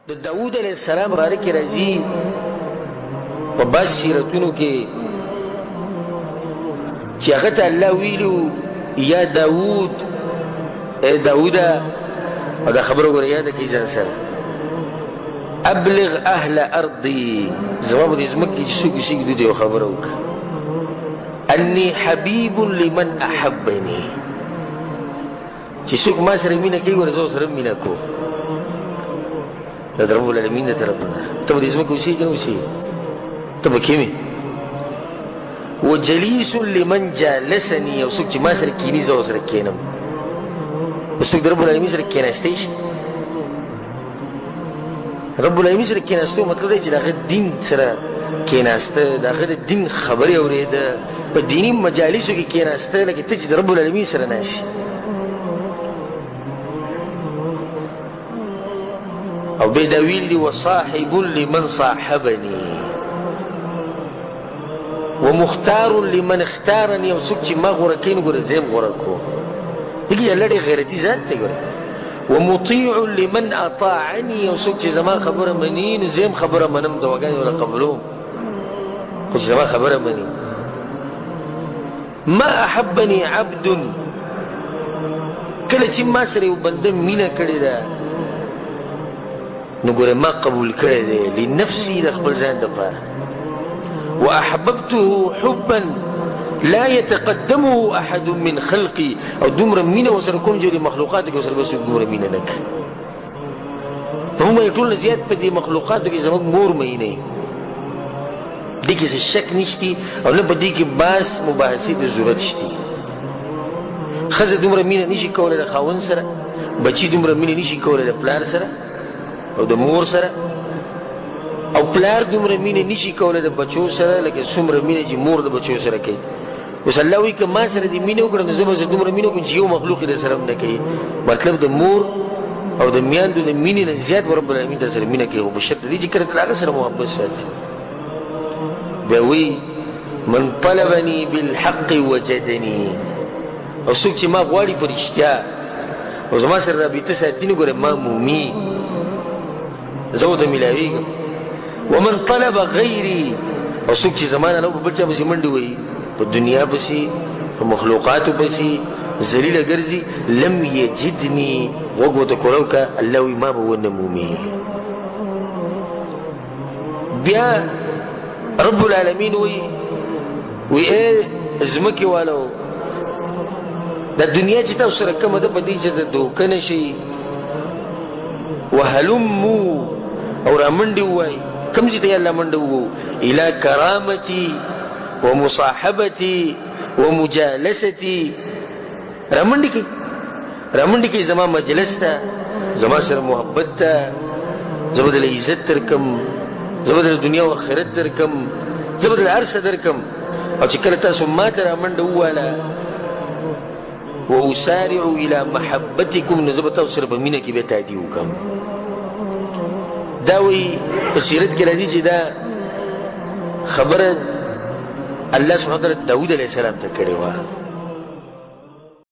د داوود علیہ السلام بارک راځي په باس سیرتونو کې چې هغه ته الله ویلو یا داوود اے داووده دا خبره ګوره یاده کې ځان سره ابلغ اهل ارضي زما د ځمکې چې څوک شي د دې خبره وکړه اني حبيب لمن احبني چې څوک ما سره مینه کوي ورته سره مینه کو د رب العالمین د طرفه ته د ځمکې اوسې کنه اوسې ته به کېمې وجليس لمن جالسني او څوک چې ما سره کینی زه سره کینم څوک د رب العالمین سره کیناستی شي رب العالمین سره کیناستو مطلب دی چې دغه دین سره کیناسته دغه د دین خبرې اورېده په دینی مجالسو کې کیناسته لکه ته چې د رب العالمین سره ناشي او بدویل دی وصاحب لمن صاحبني ومختار لمن اختارني او څوک چې ما غوره کین ګوره زم غوره کو دغه لړې غیرتی ذات ته ګوره ومطيع لمن اطاعني او څوک چې زما خبره مني نو زم خبره منم د وګان ولا قبلوم خو زما خبره مني ما احبني عبد کله چې ما سره یو بنده مینه کړې ده نو ګوره ما قبول کړی دی لنفسي د خپل ځان دپاره واحببته حبا لا يتقدمه احد من خلقي او دومره مینه ورسره کوم چې د مخلوقاتو کې ورسره به څوک دومره مینه نه کوي هم یې ټول زیات په دې مخلوقاتو کې زموږ مور مینه دې کې څه شک نشتی او نه په دې کې باس مباحثې د ضرورت شتی ښځه دومره مینه نشي کولی د خاوند سره بچي دومره مینه نشي کولی د پلار سره او د مور سره او پلار دومره مینه نشي کولی د بچو سره لکه څومره مینه چې مور د بچو سره کوي اوس الله وایي که ما سره دې مینه وکړه نو زه به دومره مینه وکړم چې یو مخلوق یې درسره هم نه کوي مطلب د مور او د میاندو د مینې نه زیات به رب العالمین درسره مینه کوي خو په شرط دې چې کله د هغه سره محبت ساتي بیا وایي من طلبني بالحق وجدني او څوک چې ما غواړي په رښتیا او زما سره رابطه ساتي نو ګوره ما مومي زه ورته میلاویږم ومن طلب غیري او څوک چې زمانه نه په بل چا پسې منډې وهي په دنیا پسې په مخلوقاتو پسې ذلیله ګرځي لم یجدني غوږ ورته کوړه وکړه الله وایي ما به ونه مومي بیا رب العالمین وایي ای ځمکې والو دا دنیا چې تاسو سره کومه ده په دې چې د دوکه نه شي وهلموا او را منډې ووایي کوم ځای ته یې الله منډه ووو الى کرامتي ومصاحبتي ومجالستي را منډې کوي زما مجلس ته زما سره محبت ته زه به دله عزت درکم زه به دله دنیا او آخرت درکم زه به دله هر څه درکم او چې کله تاسو ما ته را منډه وواله واسارع الى محبتكم نو زه به تاسو سره په مینه کې بیا تعدي وکړم دا وایي په سیرت کې راځي چې دا خبره الله سبحانه وتعالی داود علیه السلام ته کړې وه